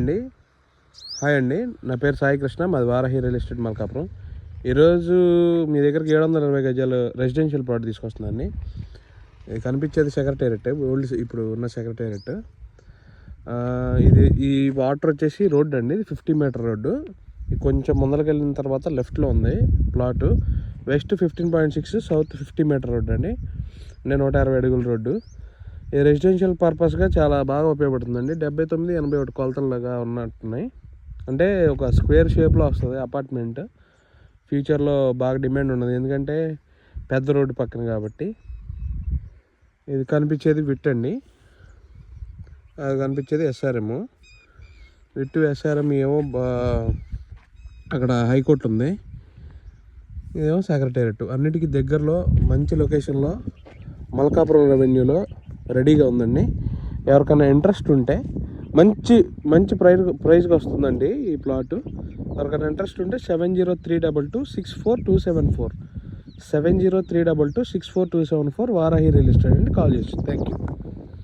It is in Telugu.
అండి హాయ్ అండి, నా పేరు సాయి కృష్ణ, మాది వారాహి రియల్ ఎస్టేట్ మల్కాపురం. ఈరోజు మీ దగ్గరికి 720 గజాలు రెసిడెన్షియల్ ప్లాట్ తీసుకొస్తున్నాను. ఇది కనిపించేది సెక్రటేరియట్, ఓల్డ్ ఇప్పుడు ఉన్న సెక్రటేరియట్. ఇది ఈ వాటర్ వచ్చేసి రోడ్డు అండి, ఇది 50 మీటర్ రోడ్డు. కొంచెం ముందరికి వెళ్ళిన తర్వాత లెఫ్ట్లో ఉంది plot. West 15.6, south 50 metre road అండి, 160 అడుగుల రోడ్డు. ఈ రెసిడెన్షియల్ పర్పస్గా చాలా బాగా ఉపయోగపడుతుందండి. 79-81 కొలతలుగా ఉన్నట్టున్నాయి. అంటే ఒక స్క్వేర్ షేప్లో వస్తుంది అపార్ట్మెంట్. ఫ్యూచర్లో బాగా డిమాండ్ ఉన్నది, ఎందుకంటే పెద్ద రోడ్డు పక్కన కాబట్టి. ఇది కనిపించేది విట్ అండి, అది కనిపించేది ఎస్ఆర్ఎం. విట్ ఎస్ఆర్ఎం ఏమో అక్కడ హైకోర్టు ఉంది, ఇదేమో సెక్రటేరియట్. అన్నిటికీ దగ్గరలో మంచి లొకేషన్లో మల్కాపురం రెవెన్యూలో రెడీగా ఉందండి. ఎవరికైనా ఇంట్రెస్ట్ ఉంటే మంచి ప్రైస్కి వస్తుందండి ఈ ప్లాటు. ఎవరికైనా ఇంట్రెస్ట్ ఉంటే 7032264274 7032264274 వారాహి రియల్ ఎస్టేట్ అండి, కాల్ చేసి. Thank you.